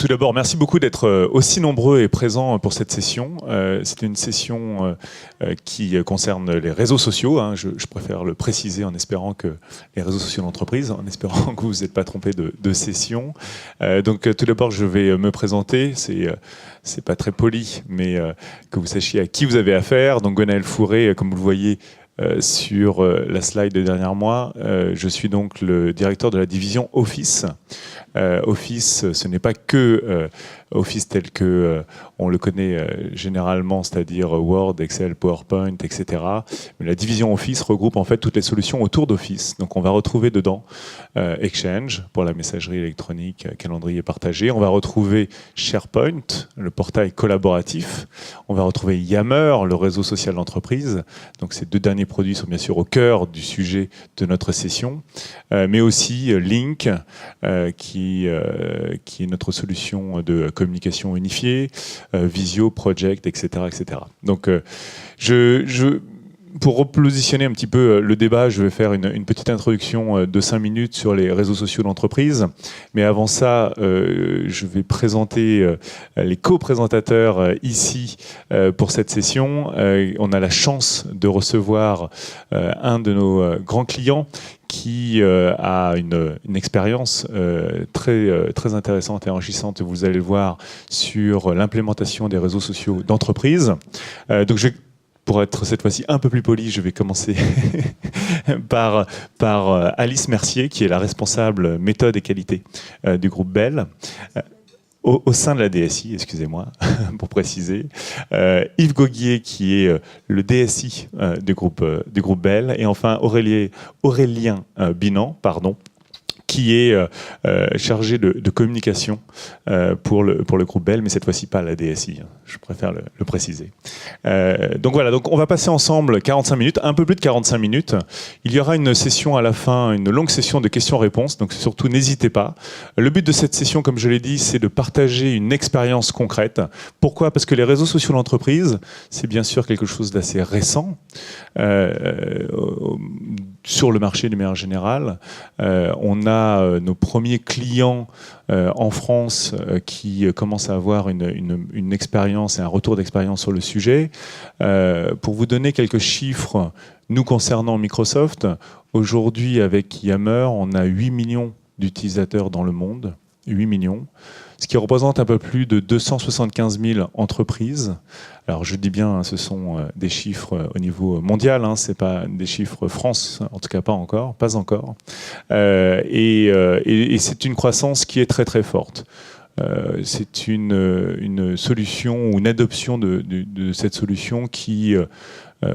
Tout d'abord, merci beaucoup d'être aussi nombreux et présents pour cette session. C'est une session qui concerne les réseaux sociaux. Je préfère le préciser en espérant que les réseaux sociaux d'entreprise, en espérant que vous n'êtes pas trompé de session. Donc, tout d'abord, je vais me présenter. C'est pas très poli, mais que vous sachiez à qui vous avez affaire. Donc, Gwenaël Fourré, comme vous le voyez, sur la slide de dernier mois, je suis donc le directeur de la division Office. Office, ce n'est pas que Office tel que on le connaît généralement, c'est-à-dire Word, Excel, PowerPoint, etc. Mais la division Office regroupe en fait toutes les solutions autour d'Office. Donc on va retrouver dedans Exchange pour la messagerie électronique, calendrier partagé. On va retrouver SharePoint, le portail collaboratif. On va retrouver Yammer, le réseau social d'entreprise. Donc ces deux derniers produits sont bien sûr au cœur du sujet de notre session. Mais aussi Lync, qui est notre solution de communication unifiée, Visio, Project, etc. etc. Donc, pour repositionner un petit peu le débat, je vais faire une petite introduction de 5 minutes sur les réseaux sociaux d'entreprise. Mais avant ça, je vais présenter les co-présentateurs ici pour cette session. On a la chance de recevoir un de nos grands clients qui a une expérience très intéressante et enrichissante, vous allez le voir, sur l'implémentation des réseaux sociaux d'entreprise. Donc pour être cette fois-ci un peu plus poli, je vais commencer par Alice Mercier, qui est la responsable méthode et qualité du groupe Bell. Au sein de la DSI, excusez-moi, pour préciser, Yves Goguier, qui est le DSI du groupe Bell, et enfin Aurélien Binan, qui est chargé de communication pour le groupe Bell, mais cette fois-ci pas la DSI, je préfère le préciser. Donc voilà, donc on va passer ensemble 45 minutes, un peu plus de 45 minutes. Il y aura une session à la fin, une longue session de questions-réponses, donc surtout n'hésitez pas. Le but de cette session, comme je l'ai dit, c'est de partager une expérience concrète. Pourquoi ? Parce que les réseaux sociaux d'entreprise, c'est bien sûr quelque chose d'assez récent sur le marché de manière générale. On a nos premiers clients en France qui commencent à avoir une expérience et un retour d'expérience sur le sujet. Pour vous donner quelques chiffres, nous concernant Microsoft, aujourd'hui avec Yammer, on a 8 millions d'utilisateurs dans le monde, 8 millions, ce qui représente un peu plus de 275 000 entreprises. Alors je dis bien, ce sont des chiffres au niveau mondial, ce n'est pas des chiffres France, en tout cas pas encore. Et c'est une croissance qui est très très forte. C'est une solution ou une adoption de cette solution qui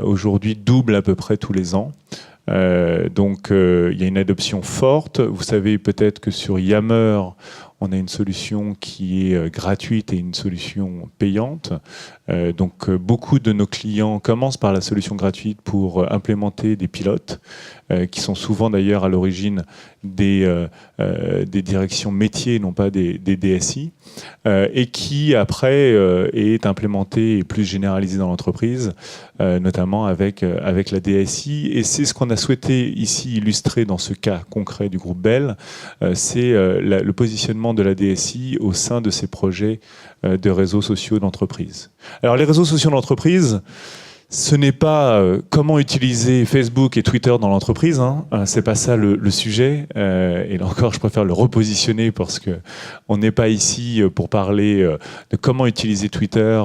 aujourd'hui double à peu près tous les ans. Donc il y a une adoption forte. Vous savez peut-être que sur Yammer, on a une solution qui est gratuite et une solution payante. Donc beaucoup de nos clients commencent par la solution gratuite pour implémenter des pilotes, qui sont souvent d'ailleurs à l'origine des directions métiers, non pas des DSI, et qui après est implémenté et plus généralisé dans l'entreprise, notamment avec la DSI. Et c'est ce qu'on a souhaité ici illustrer dans ce cas concret du groupe Bell, c'est le positionnement de la DSI au sein de ces projets de réseaux sociaux d'entreprise. Alors les réseaux sociaux d'entreprise, ce n'est pas comment utiliser Facebook et Twitter dans l'entreprise, c'est pas ça le sujet. Et là encore, je préfère le repositionner parce que on n'est pas ici pour parler de comment utiliser Twitter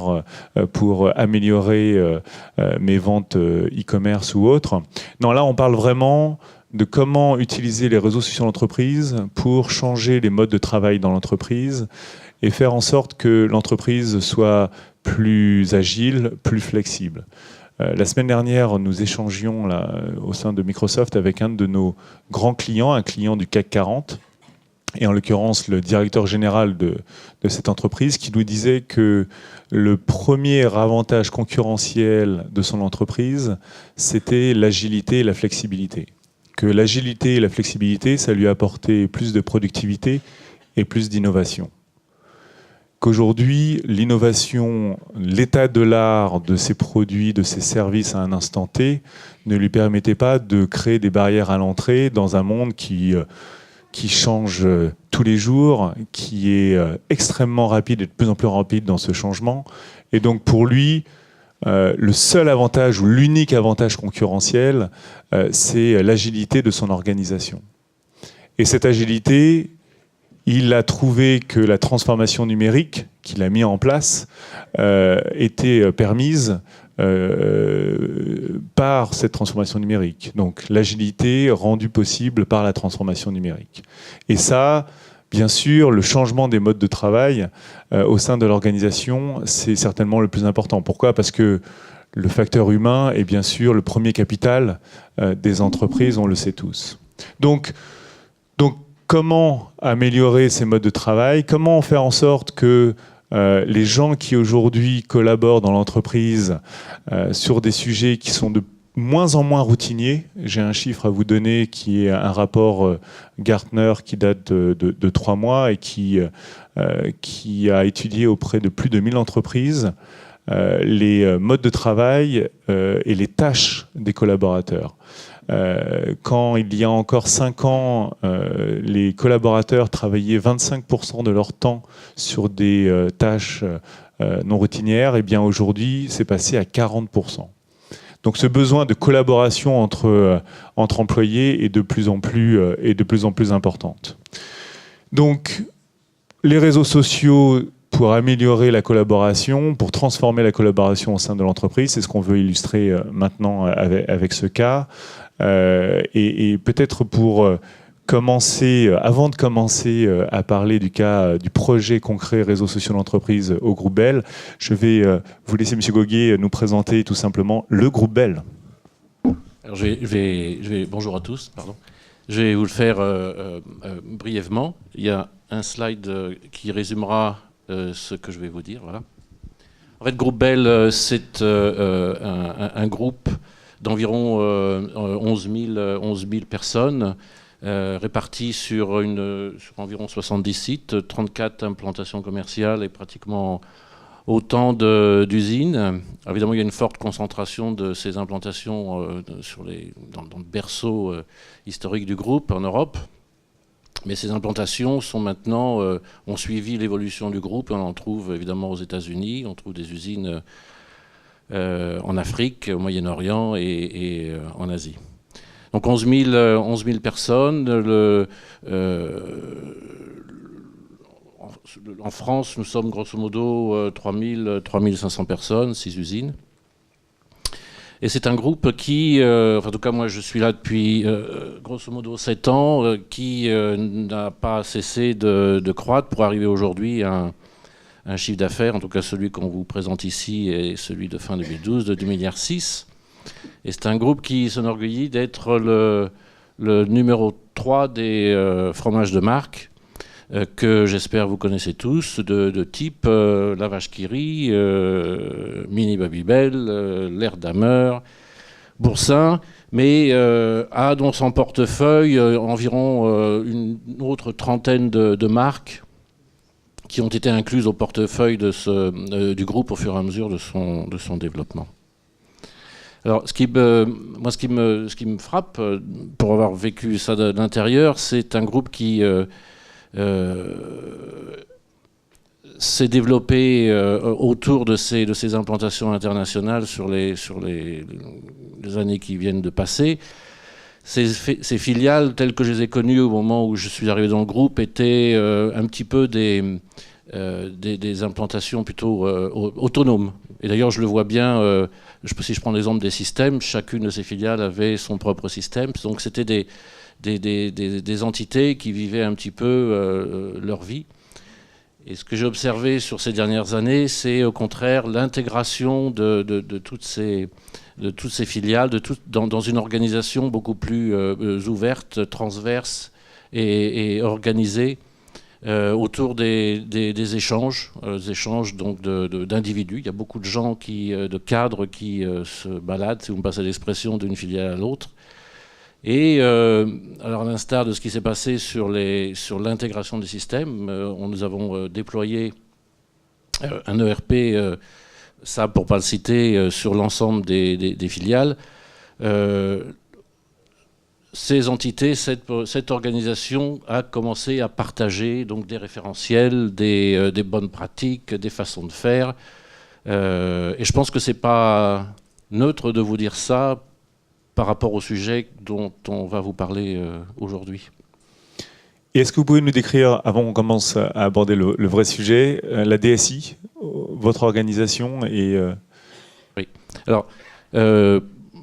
pour améliorer mes ventes e-commerce ou autres. Non, là, on parle vraiment de comment utiliser les réseaux sociaux d'entreprise pour changer les modes de travail dans l'entreprise et faire en sorte que l'entreprise soit plus agile, plus flexible. La semaine dernière, nous échangions là, au sein de Microsoft avec un de nos grands clients, un client du CAC 40, et en l'occurrence le directeur général de cette entreprise, qui nous disait que le premier avantage concurrentiel de son entreprise, c'était l'agilité et la flexibilité. Que l'agilité et la flexibilité, ça lui apportait plus de productivité et plus d'innovation. Qu'aujourd'hui, l'innovation, l'état de l'art de ses produits, de ses services à un instant T, ne lui permettait pas de créer des barrières à l'entrée dans un monde qui qui change tous les jours, qui est extrêmement rapide et de plus en plus rapide dans ce changement. Et donc pour lui, le seul avantage ou l'unique avantage concurrentiel, c'est l'agilité de son organisation. Et cette agilité, il a trouvé que la transformation numérique qu'il a mis en place était permise par cette transformation numérique. Donc l'agilité rendue possible par la transformation numérique. Et ça, bien sûr, le changement des modes de travail au sein de l'organisation, c'est certainement le plus important. Pourquoi ? Parce que le facteur humain est bien sûr le premier capital des entreprises, on le sait tous. Donc comment améliorer ces modes de travail ? Comment faire en sorte que les gens qui aujourd'hui collaborent dans l'entreprise sur des sujets qui sont de moins en moins routiniers. J'ai un chiffre à vous donner qui est un rapport Gartner qui date de 3 mois et qui a étudié auprès de plus de 1000 entreprises les modes de travail et les tâches des collaborateurs. Quand il y a encore 5 ans, les collaborateurs travaillaient 25% de leur temps sur des tâches non routinières, et bien aujourd'hui, c'est passé à 40%. Donc ce besoin de collaboration entre employés est de plus en plus importante. Donc les réseaux sociaux pour améliorer la collaboration, pour transformer la collaboration au sein de l'entreprise, c'est ce qu'on veut illustrer maintenant avec ce cas. Et peut-être pour commencer, avant de commencer à parler du cas du projet concret réseaux sociaux d'entreprise au groupe Bell, je vais vous laisser, M. Goguet, nous présenter tout simplement le groupe Bell. Alors bonjour à tous, pardon. Je vais vous le faire brièvement. Il y a un slide qui résumera ce que je vais vous dire. Voilà. En fait, groupe Bell, c'est un groupe d'environ 11 000 personnes réparties sur environ 70 sites, 34 implantations commerciales et pratiquement autant d'usines. Évidemment, il y a une forte concentration de ces implantations dans le berceau historique du groupe en Europe. Mais ces implantations sont maintenant, ont suivi l'évolution du groupe. On en trouve évidemment aux États-Unis, on trouve des usines en Afrique, au Moyen-Orient et en Asie. Donc 11 000 personnes. En France, nous sommes grosso modo 3 500 personnes, 6 usines. Et c'est un groupe qui, en tout cas moi je suis là depuis grosso modo 7 ans, qui n'a pas cessé de croître pour arriver aujourd'hui à un chiffre d'affaires, en tout cas celui qu'on vous présente ici est celui de fin 2012, de 2,6 milliards. Et c'est un groupe qui s'enorgueillit d'être le numéro 3 des fromages de marque, que j'espère vous connaissez tous, de type la vache qui rit, Mini Babybel, l'Erdammer, Boursin, mais a dans son portefeuille environ une autre trentaine de marques qui ont été incluses au portefeuille du groupe au fur et à mesure de son développement. Alors, ce qui me frappe, pour avoir vécu ça de l'intérieur, c'est un groupe qui s'est développé autour de ces implantations internationales sur les années qui viennent de passer. Ces filiales, telles que je les ai connues au moment où je suis arrivé dans le groupe, étaient un petit peu des implantations plutôt autonomes. Et d'ailleurs, je le vois bien, si je prends l'exemple des systèmes, chacune de ces filiales avait son propre système. Donc c'était des entités qui vivaient un petit peu leur vie. Et ce que j'ai observé sur ces dernières années, c'est au contraire l'intégration de toutes ces filiales dans une organisation beaucoup plus ouverte, transverse et organisée autour des échanges donc d'individus. Il y a beaucoup de gens, de cadres qui se baladent, si vous me passez l'expression, d'une filiale à l'autre. Et alors à l'instar de ce qui s'est passé sur l'intégration des systèmes, nous avons déployé un ERP, ça pour ne pas le citer, sur l'ensemble des filiales. ces entités, cette organisation a commencé à partager donc des référentiels, des bonnes pratiques, des façons de faire. Et je pense que c'est pas neutre de vous dire ça par rapport au sujet dont on va vous parler aujourd'hui. Et est-ce que vous pouvez nous décrire, avant qu'on commence à aborder le vrai sujet, la DSI, votre organisation et... Oui. Alors,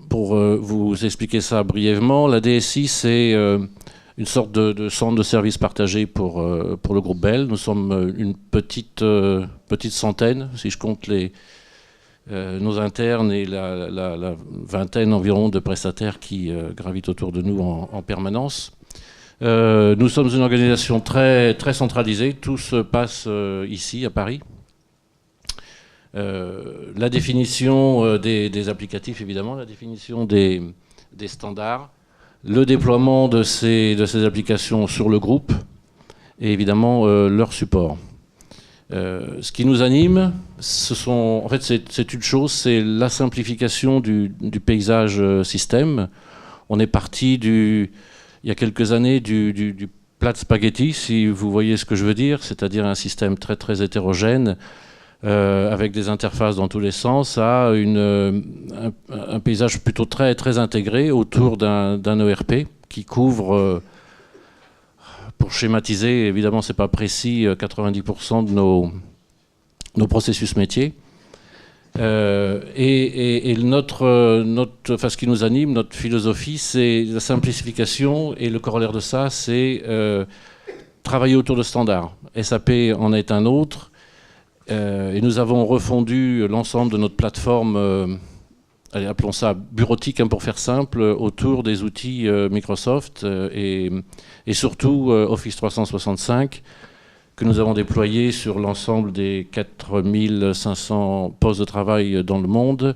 pour vous expliquer ça brièvement, la DSI, c'est une sorte de centre de services partagé pour le groupe Bell. Nous sommes une petite centaine, si je compte nos internes et la vingtaine environ de prestataires qui gravitent autour de nous en permanence. Nous sommes une organisation très, très centralisée. Tout se passe ici, à Paris. La définition des applicatifs, évidemment, la définition des standards, le déploiement de ces applications sur le groupe et évidemment leur support. Ce qui nous anime, en fait, c'est une chose, c'est la simplification du paysage système. On est parti il y a quelques années du plat de spaghetti, si vous voyez ce que je veux dire, c'est-à-dire un système très très hétérogène, avec des interfaces dans tous les sens, à un paysage plutôt très, très intégré autour d'un ERP qui couvre, pour schématiser, évidemment c'est pas précis, 90% de nos processus métiers. Et ce qui nous anime, notre philosophie, c'est la simplification, et le corollaire de ça, c'est travailler autour de standards. SAP en est un autre. Et nous avons refondu l'ensemble de notre plateforme, appelons ça bureautique pour faire simple, autour des outils Microsoft et surtout Office 365 que nous avons déployé sur l'ensemble des 4500 postes de travail dans le monde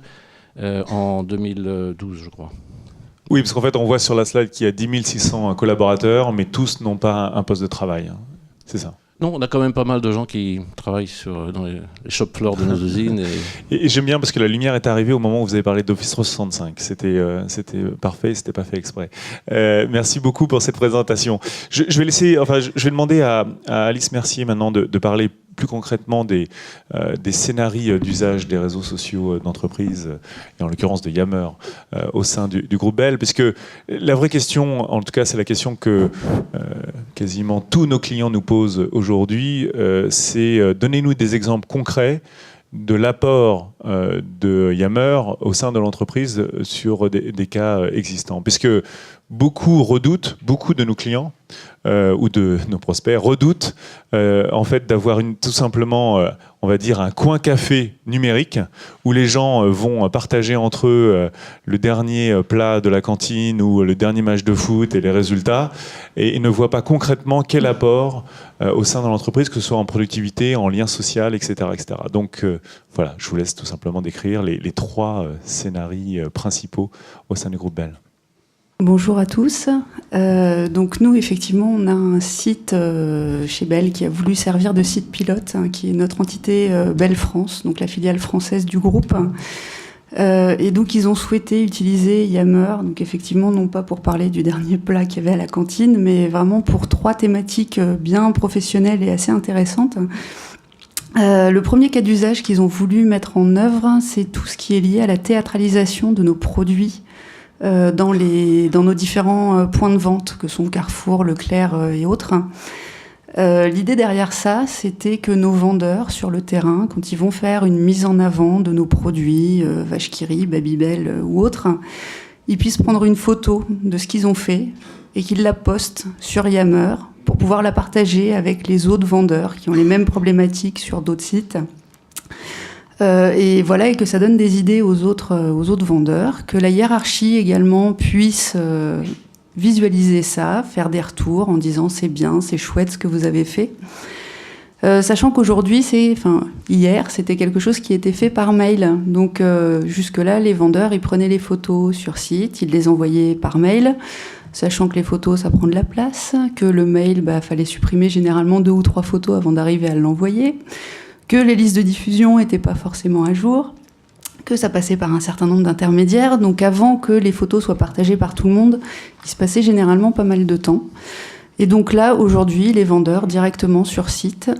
en 2012, je crois. Oui, parce qu'en fait, on voit sur la slide qu'il y a 10 600 collaborateurs, mais tous n'ont pas un poste de travail. C'est ça. Non, on a quand même pas mal de gens qui travaillent dans les shop floors de nos usines. Et j'aime bien parce que la lumière est arrivée au moment où vous avez parlé d'Office 365. C'était parfait, c'était pas fait exprès. Merci beaucoup pour cette présentation. Je vais demander à Alice Mercier maintenant de parler plus concrètement des scénarios d'usage des réseaux sociaux d'entreprise, et en l'occurrence de Yammer, au sein du groupe Bell, puisque la vraie question, en tout cas c'est la question que quasiment tous nos clients nous posent aujourd'hui, c'est donnez-nous des exemples concrets de l'apport de Yammer au sein de l'entreprise sur des cas existants. Puisque beaucoup de nos clients ou de nos prospects redoutent en fait d'avoir tout simplement, on va dire, un coin café numérique où les gens vont partager entre eux le dernier plat de la cantine ou le dernier match de foot et les résultats, et ne voient pas concrètement quel apport au sein de l'entreprise, que ce soit en productivité, en lien social, etc. etc. Donc voilà, je vous laisse tout simplement décrire les trois scénarios principaux au sein du groupe Bell. Bonjour à tous. Donc nous, effectivement, on a un site chez Bell qui a voulu servir de site pilote, qui est notre entité Bell France, donc la filiale française du groupe. Et donc ils ont souhaité utiliser Yammer, donc effectivement non pas pour parler du dernier plat qu'il y avait à la cantine, mais vraiment pour trois thématiques bien professionnelles et assez intéressantes. Le premier cas d'usage qu'ils ont voulu mettre en œuvre, c'est tout ce qui est lié à la théâtralisation de nos produits dans nos différents points de vente, que sont Carrefour, Leclerc et autres. L'idée derrière ça, c'était que nos vendeurs sur le terrain, quand ils vont faire une mise en avant de nos produits, Vache qui rit, Babybel ou autres, ils puissent prendre une photo de ce qu'ils ont fait et qu'ils la postent sur Yammer pour pouvoir la partager avec les autres vendeurs qui ont les mêmes problématiques sur d'autres sites. Et voilà, et que ça donne des idées aux autres vendeurs, que la hiérarchie également puisse visualiser ça, faire des retours en disant c'est bien, c'est chouette ce que vous avez fait. Sachant qu'aujourd'hui, hier, c'était quelque chose qui était fait par mail. Donc jusque-là, les vendeurs, ils prenaient les photos sur site, ils les envoyaient par mail, sachant que les photos, ça prend de la place, que le mail, fallait supprimer généralement 2 ou 3 photos avant d'arriver à l'envoyer, que les listes de diffusion n'étaient pas forcément à jour, que ça passait par un certain nombre d'intermédiaires. Donc avant que les photos soient partagées par tout le monde, il se passait généralement pas mal de temps. Et donc là, aujourd'hui, les vendeurs, directement sur site,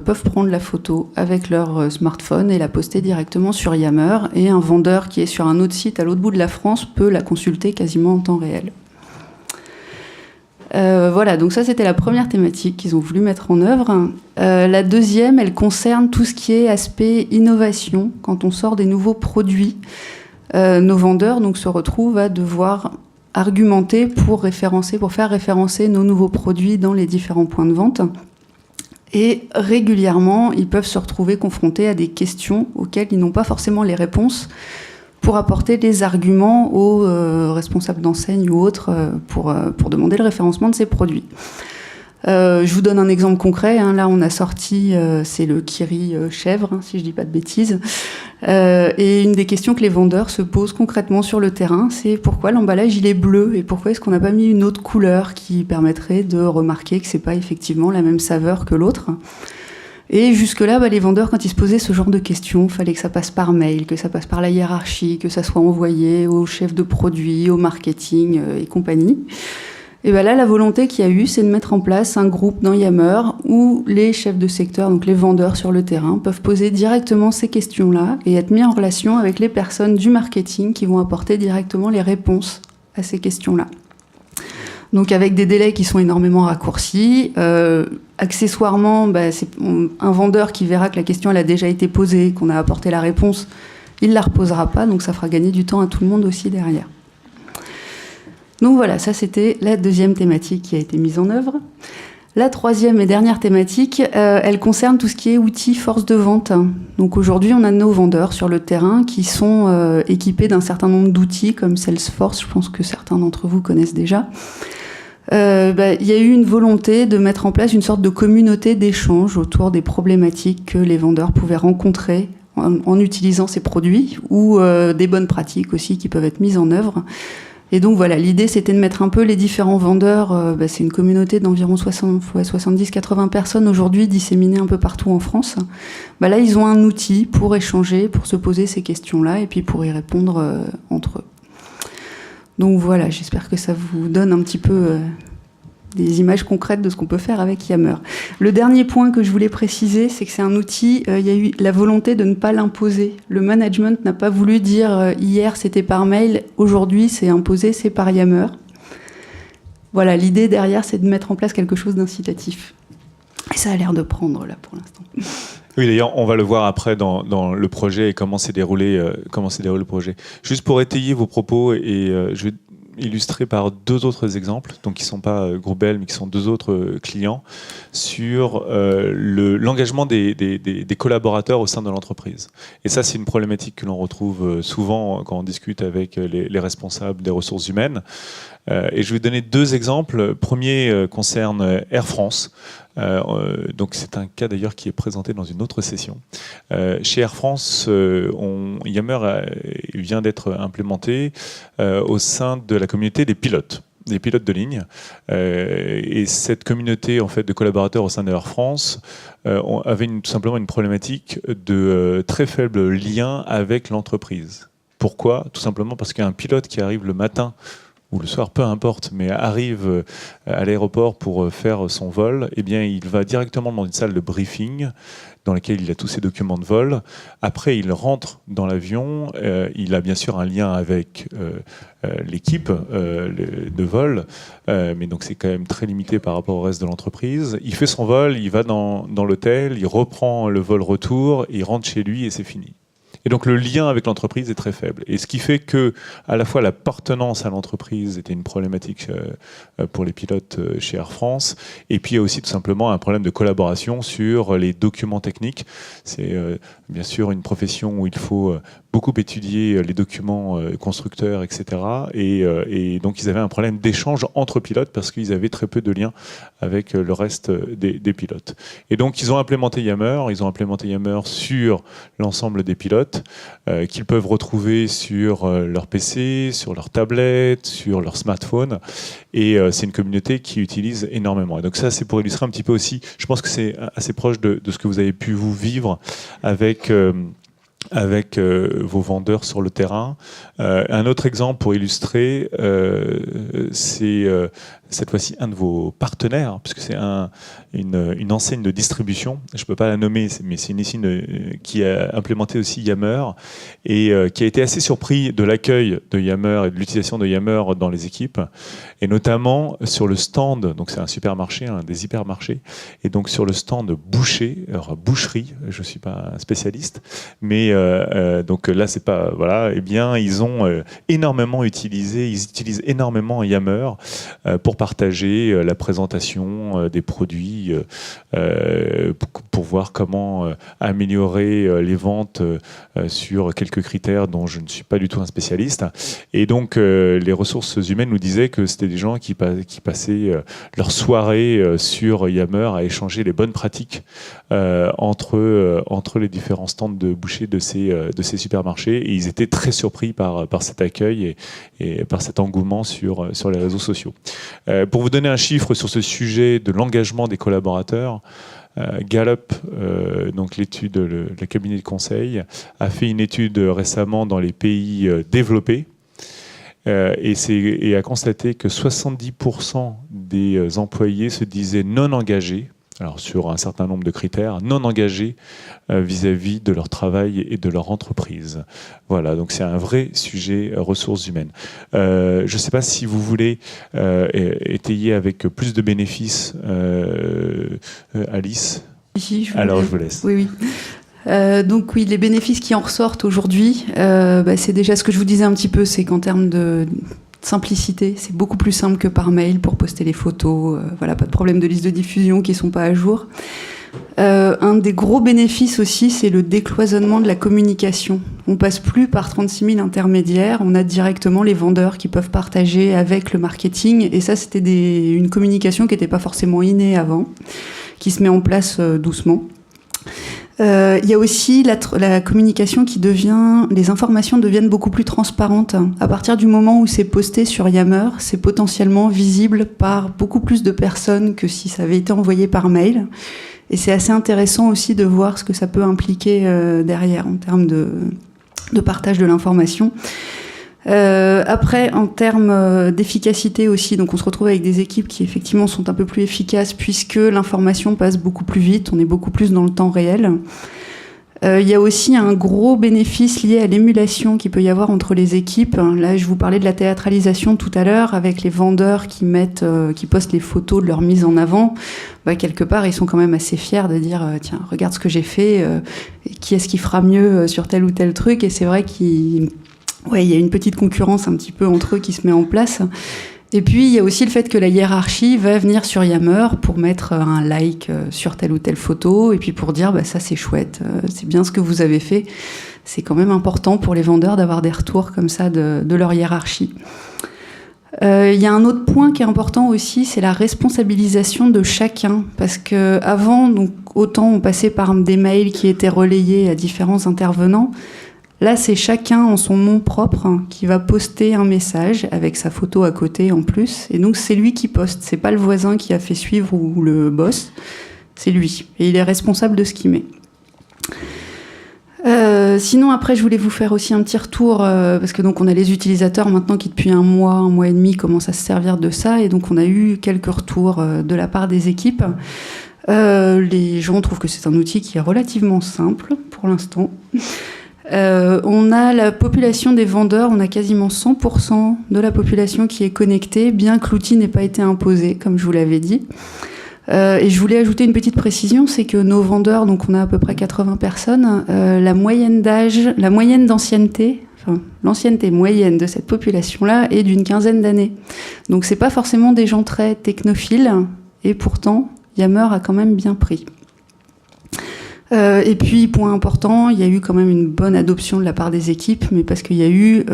peuvent prendre la photo avec leur smartphone et la poster directement sur Yammer. Et un vendeur qui est sur un autre site à l'autre bout de la France peut la consulter quasiment en temps réel. Voilà, donc ça c'était la première thématique qu'ils ont voulu mettre en œuvre. La deuxième, elle concerne tout ce qui est aspect innovation. Quand on sort des nouveaux produits, nos vendeurs donc, se retrouvent à devoir argumenter pour faire référencer nos nouveaux produits dans les différents points de vente. Et régulièrement, ils peuvent se retrouver confrontés à des questions auxquelles ils n'ont pas forcément les réponses pour apporter des arguments aux responsables d'enseigne ou autres pour demander le référencement de ces produits. Je vous donne un exemple concret. Là, on a sorti, c'est le Kiri chèvre, si je ne dis pas de bêtises. Et une des questions que les vendeurs se posent concrètement sur le terrain, c'est pourquoi l'emballage il est bleu et pourquoi est-ce qu'on n'a pas mis une autre couleur qui permettrait de remarquer que ce n'est pas effectivement la même saveur que l'autre. Et jusque-là, les vendeurs, quand ils se posaient ce genre de questions, il fallait que ça passe par mail, que ça passe par la hiérarchie, que ça soit envoyé au chef de produit, au marketing et compagnie. Et là, la volonté qu'il y a eu, c'est de mettre en place un groupe dans Yammer où les chefs de secteur, donc les vendeurs sur le terrain, peuvent poser directement ces questions-là et être mis en relation avec les personnes du marketing qui vont apporter directement les réponses à ces questions-là. Donc avec des délais qui sont énormément raccourcis. Accessoirement, c'est un vendeur qui verra que la question elle a déjà été posée, qu'on a apporté la réponse, il ne la reposera pas, donc ça fera gagner du temps à tout le monde aussi derrière. Donc voilà, ça c'était la deuxième thématique qui a été mise en œuvre. La troisième et dernière thématique, elle concerne tout ce qui est outils force de vente. Donc aujourd'hui, on a nos vendeurs sur le terrain qui sont équipés d'un certain nombre d'outils comme Salesforce, je pense que certains d'entre vous connaissent déjà. Il y a eu une volonté de mettre en place une sorte de communauté d'échange autour des problématiques que les vendeurs pouvaient rencontrer en utilisant ces produits ou des bonnes pratiques aussi qui peuvent être mises en œuvre. Et donc voilà, l'idée c'était de mettre un peu les différents vendeurs, c'est une communauté d'environ 70-80 personnes aujourd'hui disséminées un peu partout en France. Là ils ont un outil pour échanger, pour se poser ces questions-là et puis pour y répondre entre eux. Donc voilà, j'espère que ça vous donne un petit peu des images concrètes de ce qu'on peut faire avec Yammer. Le dernier point que je voulais préciser, c'est que c'est un outil, il y a eu la volonté de ne pas l'imposer. Le management n'a pas voulu dire hier c'était par mail, aujourd'hui c'est imposé, c'est par Yammer. Voilà, l'idée derrière c'est de mettre en place quelque chose d'incitatif. Et ça a l'air de prendre là pour l'instant. Oui, d'ailleurs, on va le voir après dans le projet et comment s'est déroulé le projet. Juste pour étayer vos propos, je vais illustrer par deux autres exemples, donc qui ne sont pas Groupe Bell, mais qui sont deux autres clients, sur l'engagement des collaborateurs au sein de l'entreprise. Et ça, c'est une problématique que l'on retrouve souvent quand on discute avec les responsables des ressources humaines. Et je vais donner deux exemples. Le premier concerne Air France. Donc c'est un cas d'ailleurs qui est présenté dans une autre session. Chez Air France, Yammer vient d'être implémenté au sein de la communauté des pilotes de ligne. Et cette communauté en fait, de collaborateurs au sein de Air France avait tout simplement une problématique de très faible lien avec l'entreprise. Pourquoi ? Tout simplement parce qu'un pilote qui arrive le matin ou le soir, peu importe, mais arrive à l'aéroport pour faire son vol, eh bien, il va directement dans une salle de briefing dans laquelle il a tous ses documents de vol. Après, il rentre dans l'avion. Il a bien sûr un lien avec l'équipe de vol, mais donc c'est quand même très limité par rapport au reste de l'entreprise. Il fait son vol, il va dans l'hôtel, il reprend le vol retour, il rentre chez lui et c'est fini. Et donc le lien avec l'entreprise est très faible. Et ce qui fait que, à la fois, l'appartenance à l'entreprise était une problématique pour les pilotes chez Air France. Et puis il y a aussi tout simplement un problème de collaboration sur les documents techniques. C'est bien sûr une profession où il faut beaucoup étudier les documents constructeurs, etc. Et donc ils avaient un problème d'échange entre pilotes parce qu'ils avaient très peu de liens avec le reste des pilotes. Et donc ils ont implémenté Yammer. Ils ont implémenté Yammer sur l'ensemble des pilotes. Qu'ils peuvent retrouver sur leur PC, sur leur tablette, sur leur smartphone. Et c'est une communauté qui utilise énormément. Et donc ça, c'est pour illustrer un petit peu aussi, je pense que c'est assez proche de ce que vous avez pu vous vivre avec avec vos vendeurs sur le terrain. Un autre exemple pour illustrer, c'est cette fois-ci un de vos partenaires, puisque c'est une enseigne de distribution. Je ne peux pas la nommer, mais c'est une enseigne qui a implémenté aussi Yammer et qui a été assez surpris de l'accueil de Yammer et de l'utilisation de Yammer dans les équipes, et notamment sur le stand. Donc c'est un supermarché, des hypermarchés, et donc sur le stand boucher, alors boucherie. Je ne suis pas un spécialiste, mais donc là c'est pas voilà. Eh bien ils ont énormément utilisé, ils utilisent énormément Yammer pour partager la présentation des produits, pour voir comment améliorer les ventes sur quelques critères dont je ne suis pas du tout un spécialiste. Et donc les ressources humaines nous disaient que c'était des gens qui passaient leur soirée sur Yammer à échanger les bonnes pratiques entre les différents stands de bouchers de ces supermarchés, et ils étaient très surpris par cet accueil et par cet engouement sur les réseaux sociaux. Pour vous donner un chiffre sur ce sujet de l'engagement des collaborateurs, Gallup, donc l'étude, le cabinet de conseil, a fait une étude récemment dans les pays développés et a constaté que 70% des employés se disaient non engagés, alors sur un certain nombre de critères, non engagés vis-à-vis de leur travail et de leur entreprise. Voilà, donc c'est un vrai sujet ressources humaines. Je ne sais pas si vous voulez étayer avec plus de bénéfices, Alice. Ici, alors je vous laisse. Oui, oui. Donc oui, les bénéfices qui en ressortent aujourd'hui, c'est déjà ce que je vous disais un petit peu, c'est qu'en termes de simplicité, c'est beaucoup plus simple que par mail pour poster les photos, voilà, pas de problème de liste de diffusion qui sont pas à jour. Un des gros bénéfices aussi, c'est le décloisonnement de la communication. On passe plus par 36 000 intermédiaires, on a directement les vendeurs qui peuvent partager avec le marketing, et ça c'était une communication qui n'était pas forcément innée avant, qui se met en place doucement. Il y a aussi la communication qui les informations deviennent beaucoup plus transparentes. À partir du moment où c'est posté sur Yammer, c'est potentiellement visible par beaucoup plus de personnes que si ça avait été envoyé par mail. Et c'est assez intéressant aussi de voir ce que ça peut impliquer derrière en termes de partage de l'information. Après, en termes d'efficacité aussi, donc on se retrouve avec des équipes qui effectivement sont un peu plus efficaces puisque l'information passe beaucoup plus vite, on est beaucoup plus dans le temps réel. Il y a aussi un gros bénéfice lié à l'émulation qu'il peut y avoir entre les équipes. Là, je vous parlais de la théâtralisation tout à l'heure, avec les vendeurs qui postent les photos de leur mise en avant. Quelque part, ils sont quand même assez fiers de dire tiens, regarde ce que j'ai fait, qui est-ce qui fera mieux sur tel ou tel truc. Et c'est vrai qu'il y a une petite concurrence un petit peu entre eux qui se met en place. Et puis, il y a aussi le fait que la hiérarchie va venir sur Yammer pour mettre un like sur telle ou telle photo, et puis pour dire ça c'est chouette, c'est bien ce que vous avez fait. C'est quand même important pour les vendeurs d'avoir des retours comme ça de leur hiérarchie. Il y a un autre point qui est important aussi, c'est la responsabilisation de chacun. Parce qu'avant, autant on passait par des mails qui étaient relayés à différents intervenants. Là, c'est chacun en son nom propre qui va poster un message avec sa photo à côté en plus. Et donc, c'est lui qui poste. C'est pas le voisin qui a fait suivre ou le boss. C'est lui. Et il est responsable de ce qu'il met. Sinon, après, je voulais vous faire aussi un petit retour parce que donc on a les utilisateurs maintenant qui depuis un mois et demi commencent à se servir de ça. Et donc, on a eu quelques retours de la part des équipes. Les gens trouvent que c'est un outil qui est relativement simple pour l'instant. On a la population des vendeurs, on a quasiment 100% de la population qui est connectée, bien que l'outil n'ait pas été imposé, comme je vous l'avais dit. Et je voulais ajouter une petite précision, c'est que nos vendeurs, donc on a à peu près 80 personnes, la moyenne d'ancienneté, l'ancienneté moyenne de cette population-là est d'une 15aine d'années. Donc c'est pas forcément des gens très technophiles, et pourtant Yammer a quand même bien pris. Et puis, point important, il y a eu quand même une bonne adoption de la part des équipes, mais parce qu'il y a eu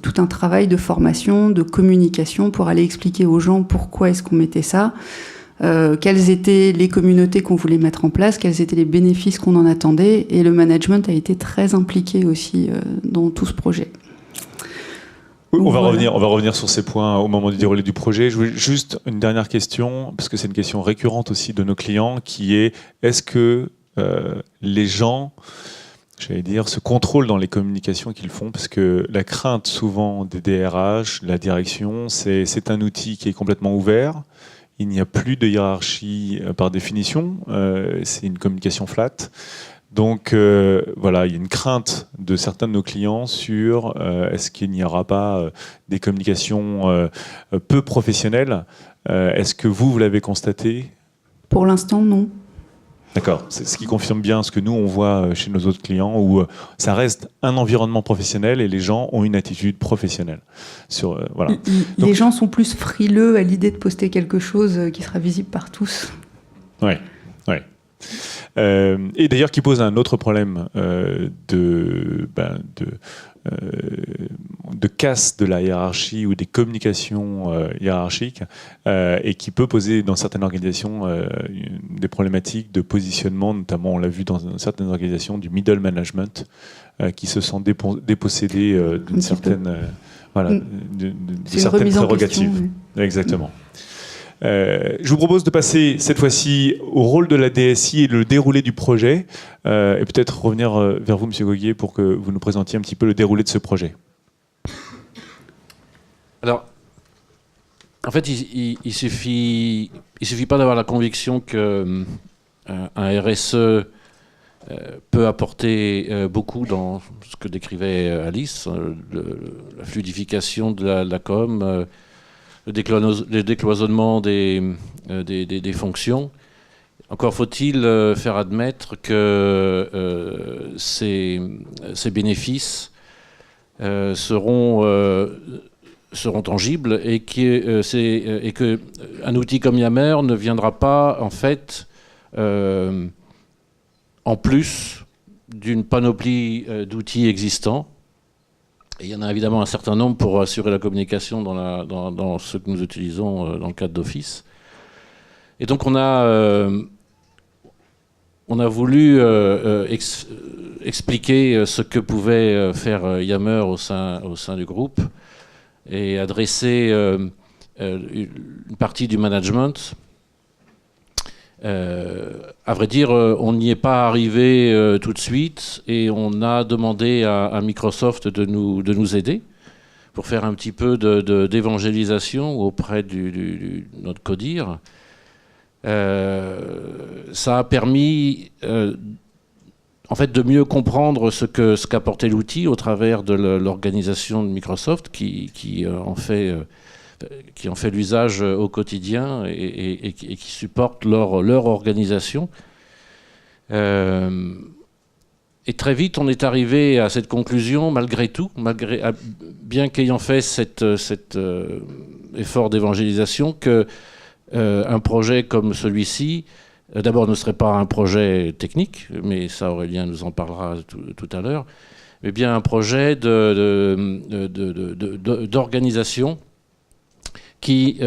tout un travail de formation, de communication pour aller expliquer aux gens pourquoi est-ce qu'on mettait ça, quelles étaient les communautés qu'on voulait mettre en place, quels étaient les bénéfices qu'on en attendait, et le management a été très impliqué aussi dans tout ce projet. Oui, on va revenir sur ces points au moment du déroulé du projet. Je voulais juste une dernière question, parce que c'est une question récurrente aussi de nos clients, qui est est-ce que les gens j'allais dire, ce contrôle dans les communications qu'ils font, parce que la crainte souvent des DRH, de la direction, c'est un outil qui est complètement ouvert. Il n'y a plus de hiérarchie par définition. C'est une communication flat. Donc voilà, il y a une crainte de certains de nos clients sur est-ce qu'il n'y aura pas des communications peu professionnelles. Est-ce que vous l'avez constaté ? Pour l'instant, non. D'accord, c'est ce qui confirme bien ce que nous on voit chez nos autres clients, où ça reste un environnement professionnel et les gens ont une attitude professionnelle. Voilà. Les gens sont plus frileux à l'idée de poster quelque chose qui sera visible par tous. Oui, oui. Et d'ailleurs qui pose un autre problème de casse de la hiérarchie ou des communications hiérarchiques et qui peut poser dans certaines organisations des problématiques de positionnement, notamment on l'a vu dans certaines organisations du middle management qui se sent dépossédés d'une certaine de certaines prérogatives. Exactement. Je vous propose de passer cette fois-ci au rôle de la DSI et le déroulé du projet, et peut-être revenir vers vous, Monsieur Goguier, pour que vous nous présentiez un petit peu le déroulé de ce projet. Alors, en fait, il suffit pas d'avoir la conviction que un RSE peut apporter beaucoup dans ce que décrivait Alice, la fluidification de la com. Le décloisonnement des fonctions. Encore faut-il faire admettre que ces bénéfices seront tangibles et que un outil comme Yammer ne viendra pas en fait en plus d'une panoplie d'outils existants. Et il y en a évidemment un certain nombre pour assurer la communication dans ce que nous utilisons dans le cadre d'Office. Et donc on a voulu expliquer ce que pouvait faire Yammer au sein du groupe et adresser une partie du management. À vrai dire, on n'y est pas arrivé tout de suite et on a demandé à Microsoft de nous aider pour faire un petit peu d'évangélisation auprès de notre codir. Ça a permis en fait de mieux comprendre ce qu'apportait l'outil au travers de l'organisation de Microsoft qui en fait l'usage au quotidien et qui supportent leur organisation. Et très vite, on est arrivé à cette conclusion, malgré tout, bien qu'ayant fait cet effort d'évangélisation, qu'un projet comme celui-ci, d'abord ne serait pas un projet technique, mais ça Aurélien nous en parlera tout à l'heure, mais bien un projet d'organisation qui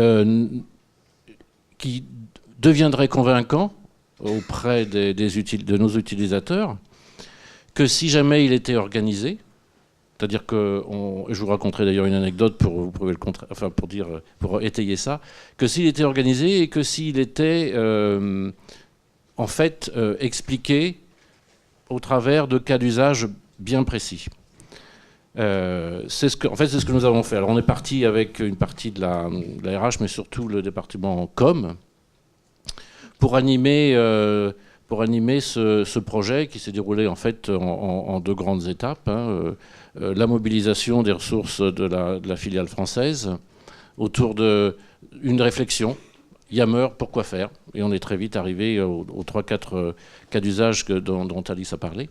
deviendrait convaincant auprès de nos utilisateurs que si jamais il était organisé, c'est-à-dire que, je vous raconterai d'ailleurs une anecdote pour étayer ça, que s'il était organisé et que s'il était en fait expliqué au travers de cas d'usage bien précis. C'est ce que nous avons fait. Alors on est parti avec une partie de la RH, mais surtout le département com, pour animer ce projet qui s'est déroulé en fait en deux grandes étapes. La mobilisation des ressources de la filiale française autour d'une réflexion. Yammer, pourquoi faire ? Et on est très vite arrivé aux 3-4 cas d'usage dont Alice a parlé.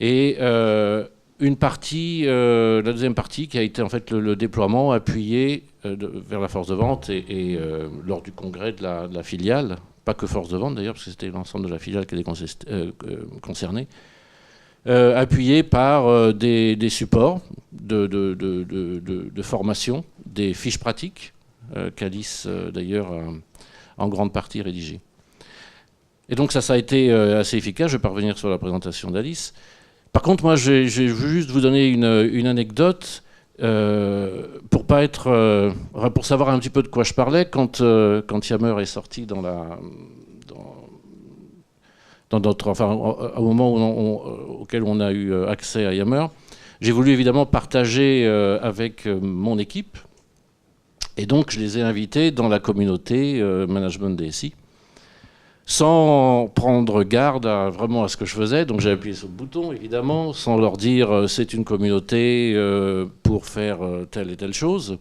Et la deuxième partie qui a été en fait le déploiement appuyé vers la force de vente et lors du congrès de la filiale, pas que force de vente d'ailleurs, parce que c'était l'ensemble de la filiale qui était concernée, appuyé par des supports de formation, des fiches pratiques qu'Alice d'ailleurs a en grande partie rédigées. Et donc ça a été assez efficace. Je ne vais pas revenir sur la présentation d'Alice. Par contre, moi, je vais juste vous donner une anecdote pour savoir un petit peu de quoi je parlais quand Yammer est sorti au moment auquel on a eu accès à Yammer. J'ai voulu évidemment partager avec mon équipe, et donc je les ai invités dans la communauté Management DSI, sans prendre garde vraiment à ce que je faisais. Donc j'ai appuyé sur le bouton, évidemment, sans leur dire c'est une communauté pour faire telle et telle chose.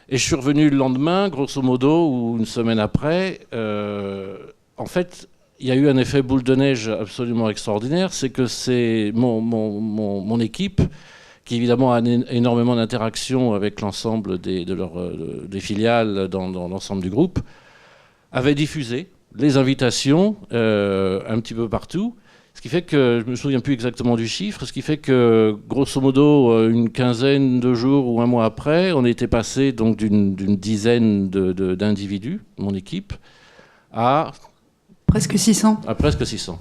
Et je suis revenu le lendemain, grosso modo, ou une semaine après. En fait, il y a eu un effet boule de neige absolument extraordinaire. C'est que c'est mon équipe, qui évidemment a énormément d'interactions avec l'ensemble des filiales dans l'ensemble du groupe, avait diffusé les invitations un petit peu partout, ce qui fait que, je ne me souviens plus exactement du chiffre, ce qui fait que, grosso modo, une quinzaine de jours ou un mois après, on était passé donc d'une dizaine d'individus, mon équipe, à... Presque 600. À presque 600.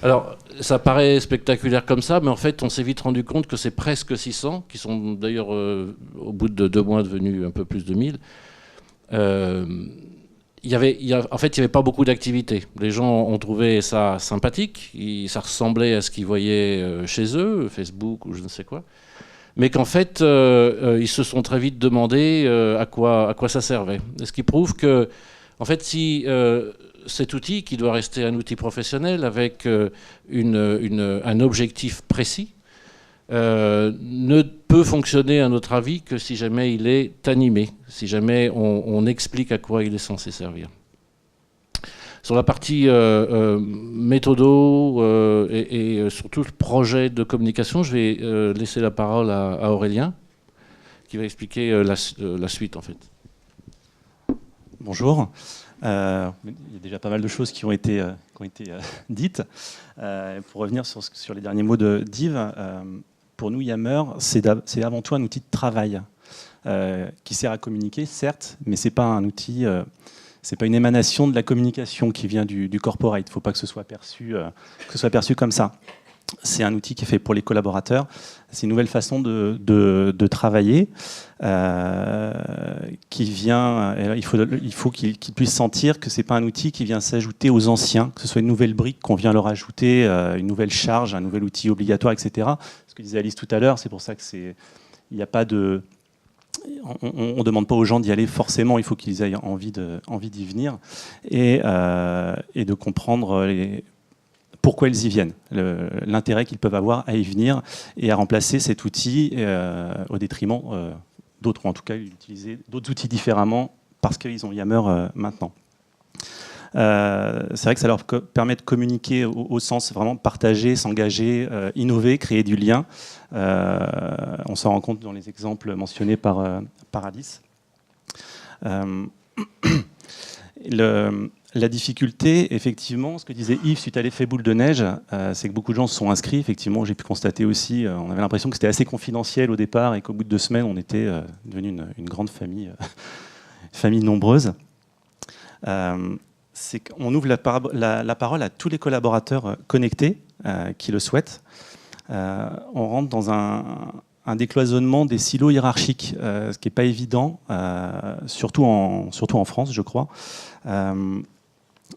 Alors, ça paraît spectaculaire comme ça, mais en fait, on s'est vite rendu compte que c'est presque 600, qui sont d'ailleurs, au bout de 2 mois, devenus un peu plus de 1000. En fait, il n'y avait pas beaucoup d'activités. Les gens ont trouvé ça sympathique, ça ressemblait à ce qu'ils voyaient chez eux, Facebook ou je ne sais quoi. Mais qu'en fait, ils se sont très vite demandé à quoi ça servait. Ce qui prouve que, en fait, si cet outil, qui doit rester un outil professionnel avec un objectif précis, ne peut fonctionner, à notre avis, que si jamais il est animé, si jamais on explique à quoi il est censé servir. Sur la partie méthodo et surtout le projet de communication, je vais laisser la parole à Aurélien, qui va expliquer la suite, en fait. Bonjour. Il y a déjà pas mal de choses qui ont été dites. Pour revenir sur les derniers mots d'Yves, pour nous, Yammer, c'est avant tout un outil de travail qui sert à communiquer, certes, mais c'est pas un outil, c'est pas une émanation de la communication qui vient du corporate. Il ne faut pas que ce soit perçu comme ça. C'est un outil qui est fait pour les collaborateurs. C'est une nouvelle façon de travailler qui vient. Il faut qu'ils puissent sentir que c'est pas un outil qui vient s'ajouter aux anciens, que ce soit une nouvelle brique qu'on vient leur ajouter, une nouvelle charge, un nouvel outil obligatoire, etc. Ce que disait Alice tout à l'heure, c'est pour ça que il n'y a pas de. On ne demande pas aux gens d'y aller forcément. Il faut qu'ils aient envie d'y venir et de comprendre pourquoi ils y viennent, l'intérêt qu'ils peuvent avoir à y venir et à remplacer cet outil au détriment d'autres, ou en tout cas utiliser d'autres outils différemment parce qu'ils ont Yammer maintenant. C'est vrai que ça leur permet de communiquer au sens vraiment partager, s'engager, innover, créer du lien. On s'en rend compte dans les exemples mentionnés par Alice. La difficulté, effectivement, ce que disait Yves suite à l'effet boule de neige, c'est que beaucoup de gens se sont inscrits. Effectivement, j'ai pu constater aussi, on avait l'impression que c'était assez confidentiel au départ et qu'au bout de 2 semaines, on était devenu une grande famille, famille nombreuse. C'est qu'on ouvre la parole à tous les collaborateurs connectés qui le souhaitent. On rentre dans un décloisonnement des silos hiérarchiques, ce qui n'est pas évident, surtout en France, je crois.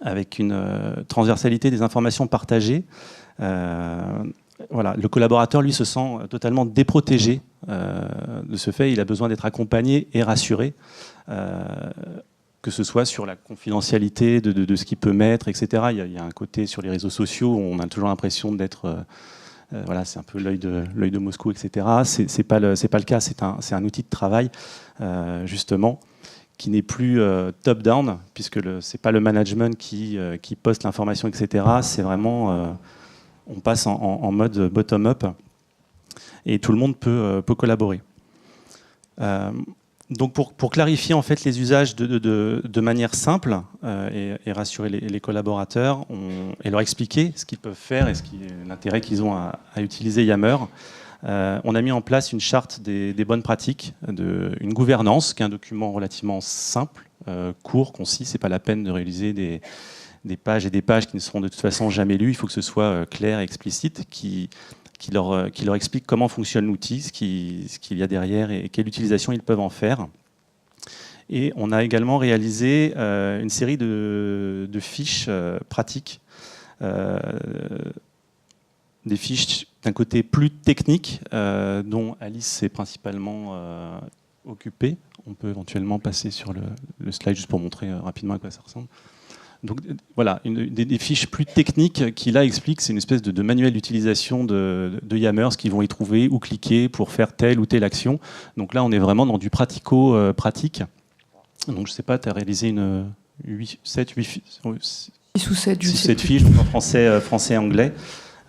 Avec une transversalité des informations partagées. Voilà, le collaborateur, lui, se sent totalement déprotégé de ce fait. Il a besoin d'être accompagné et rassuré, que ce soit sur la confidentialité de ce qu'il peut mettre, etc. Il y a un côté sur les réseaux sociaux où on a toujours l'impression d'être... voilà, c'est un peu l'œil de Moscou, etc. C'est pas le cas, c'est un outil de travail, justement, qui n'est plus top-down, puisque c'est pas le management qui poste l'information, etc. C'est vraiment, on passe en mode bottom-up, et tout le monde peut collaborer. Donc pour clarifier en fait les usages de manière simple et rassurer les collaborateurs et leur expliquer ce qu'ils peuvent faire et l'intérêt qu'ils ont à utiliser Yammer, on a mis en place une charte des bonnes pratiques, une gouvernance, qui est un document relativement simple, court, concis. C'est pas la peine de réaliser des pages et des pages qui ne seront de toute façon jamais lues. Il faut que ce soit clair et explicite, qui leur explique comment fonctionne l'outil, ce qu'il y a derrière et quelle utilisation ils peuvent en faire. Et on a également réalisé une série de fiches pratiques des fiches d'un côté plus technique, dont Alice s'est principalement occupée. On peut éventuellement passer sur le slide juste pour montrer rapidement à quoi ça ressemble. Donc voilà, des fiches plus techniques qui là expliquent, c'est une espèce de manuel d'utilisation de Yammer, ce qu'ils vont y trouver ou cliquer pour faire telle ou telle action. Donc là, on est vraiment dans du pratico-pratique. Donc je ne sais pas, tu as réalisé 6 ou 7 fiches en français et anglais.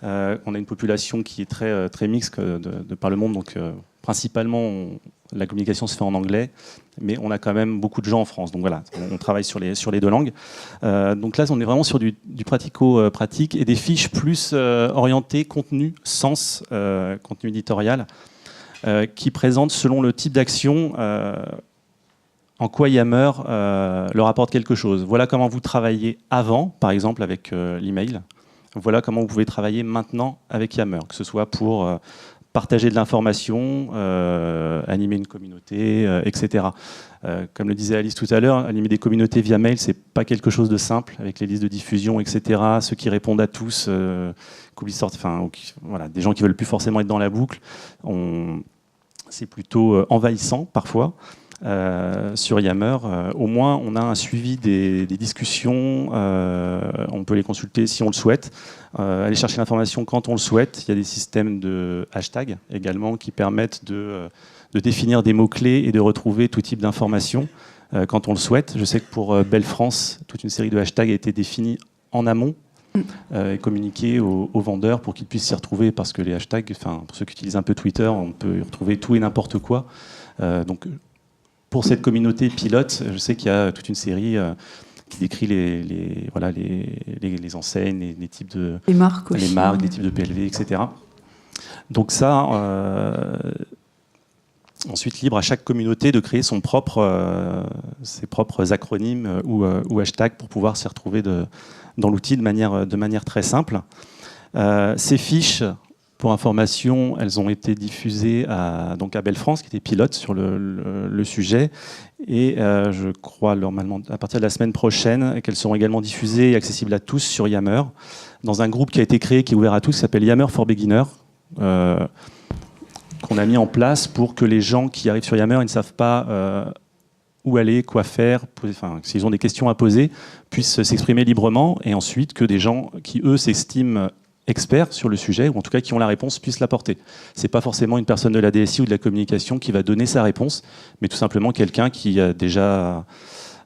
On a une population qui est très mixte de par le monde, donc principalement la communication se fait en anglais, mais on a quand même beaucoup de gens en France, donc voilà, on travaille sur les deux langues. Donc là, on est vraiment sur du pratico-pratique et des fiches plus orientées contenu, sens, contenu éditorial, qui présentent selon le type d'action en quoi Yammer leur apporte quelque chose. Voilà comment vous travaillez avant, par exemple avec l'email. Voilà comment vous pouvez travailler maintenant avec Yammer, que ce soit pour partager de l'information, animer une communauté, etc. Comme le disait Alice tout à l'heure, animer des communautés via mail, c'est pas quelque chose de simple, avec les listes de diffusion, etc. Ceux qui répondent à tous, voilà, des gens qui veulent plus forcément être dans la boucle, c'est plutôt envahissant parfois. Sur Yammer, au moins on a un suivi des discussions, on peut les consulter si on le souhaite, aller chercher l'information quand on le souhaite. Il y a des systèmes de hashtags également qui permettent de définir des mots-clés et de retrouver tout type d'informations quand on le souhaite. Je sais que pour Belle France, toute une série de hashtags a été définie en amont et communiquée aux vendeurs pour qu'ils puissent s'y retrouver, parce que les hashtags, pour ceux qui utilisent un peu Twitter, on peut y retrouver tout et n'importe quoi. Donc pour cette communauté pilote, je sais qu'il y a toute une série qui décrit les enseignes, les types de... Les marques aussi. Les marques, les types de PLV, etc. Donc ça, ensuite libre à chaque communauté de créer ses propres acronymes ou hashtags pour pouvoir s'y retrouver dans l'outil de manière très simple. Ces fiches... Pour information, elles ont été diffusées à Belle France, qui était pilote sur le sujet. Et je crois normalement à partir de la semaine prochaine qu'elles seront également diffusées et accessibles à tous sur Yammer, dans un groupe qui a été créé, qui est ouvert à tous, qui s'appelle Yammer for Beginners, qu'on a mis en place pour que les gens qui arrivent sur Yammer et ne savent pas où aller, quoi faire, s'ils ont des questions à poser, puissent s'exprimer librement, et ensuite que des gens qui, eux, s'estiment experts sur le sujet, ou en tout cas qui ont la réponse, puissent l'apporter. C'est pas forcément une personne de la DSI ou de la communication qui va donner sa réponse, mais tout simplement quelqu'un qui a déjà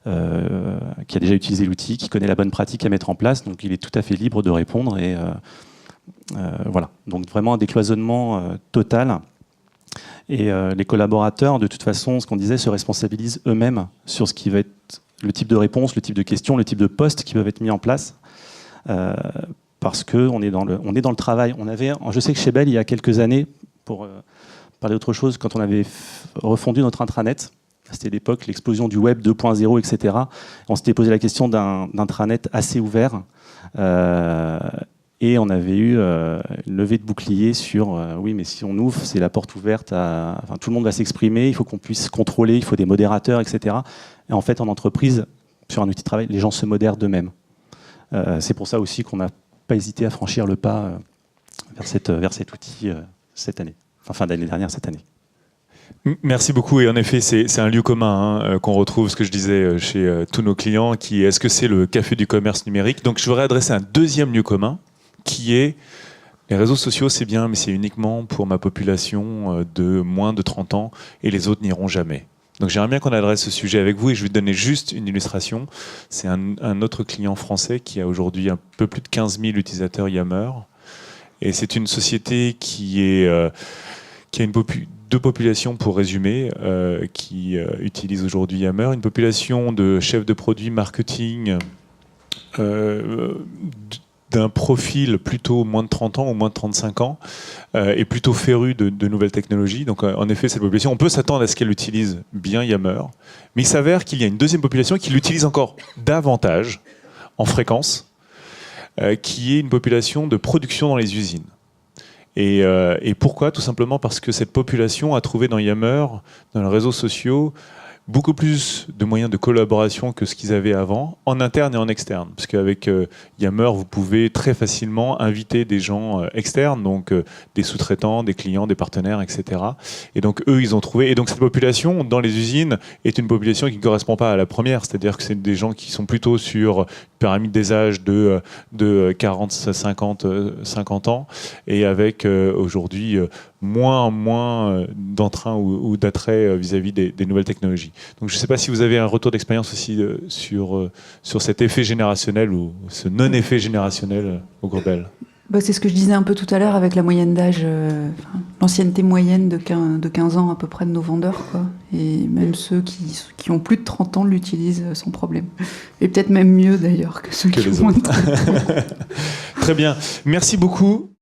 utilisé l'outil, qui connaît la bonne pratique à mettre en place, donc il est tout à fait libre de répondre. Et voilà, donc vraiment un décloisonnement total. Et les collaborateurs, de toute façon, ce qu'on disait, se responsabilisent eux-mêmes sur ce qui va être le type de réponse, le type de question, le type de poste qui peuvent être mis en place. Parce qu'on est dans le travail. Je sais que chez Bell, il y a quelques années, pour parler d'autre chose, quand on avait refondu notre intranet, c'était l'époque, l'explosion du web 2.0, etc. On s'était posé la question d'un intranet assez ouvert. Et on avait eu une levée de bouclier sur oui, mais si on ouvre, c'est la porte ouverte tout le monde va s'exprimer, il faut qu'on puisse contrôler, il faut des modérateurs, etc. Et en fait, en entreprise, sur un outil de travail, les gens se modèrent d'eux-mêmes. C'est pour ça aussi qu'on n'a pas hésité à franchir le pas vers cet outil cette année, fin d'année dernière, cette année. Merci beaucoup. Et en effet, c'est un lieu commun qu'on retrouve, ce que je disais, chez tous nos clients, est-ce que c'est le café du commerce numérique. Donc je voudrais adresser un deuxième lieu commun, qui est les réseaux sociaux, c'est bien, mais c'est uniquement pour ma population de moins de 30 ans, et les autres n'iront jamais. Donc j'aimerais bien qu'on adresse ce sujet avec vous, et je vais vous donner juste une illustration. C'est un autre client français qui a aujourd'hui un peu plus de 15 000 utilisateurs Yammer. Et c'est une société qui a deux populations, pour résumer, qui utilisent aujourd'hui Yammer. Une population de chefs de produits marketing d'un profil plutôt moins de 30 ans ou moins de 35 ans, et plutôt féru de nouvelles technologies. Donc en effet, cette population, on peut s'attendre à ce qu'elle utilise bien Yammer, mais il s'avère qu'il y a une deuxième population qui l'utilise encore davantage en fréquence, qui est une population de production dans les usines. Et pourquoi ? Tout simplement parce que cette population a trouvé dans Yammer, dans les réseaux sociaux, beaucoup plus de moyens de collaboration que ce qu'ils avaient avant, en interne et en externe. Parce qu'avec Yammer, vous pouvez très facilement inviter des gens externes, donc des sous-traitants, des clients, des partenaires, etc. Et donc eux, ils ont trouvé... Et donc cette population, dans les usines, est une population qui ne correspond pas à la première, c'est-à-dire que c'est des gens qui sont plutôt sur une pyramide des âges de 40, 50 ans, et avec aujourd'hui moins d'entrain ou d'attrait vis-à-vis des nouvelles technologies. Donc je ne sais pas si vous avez un retour d'expérience aussi sur cet effet générationnel ou ce non-effet générationnel au groupe Bell. C'est ce que je disais un peu tout à l'heure avec la moyenne d'âge, l'ancienneté moyenne de 15 ans à peu près de nos vendeurs, quoi. Et même ceux qui ont plus de 30 ans l'utilisent sans problème. Et peut-être même mieux d'ailleurs que ceux qui ont moins de 30 ans. Très bien. Merci beaucoup.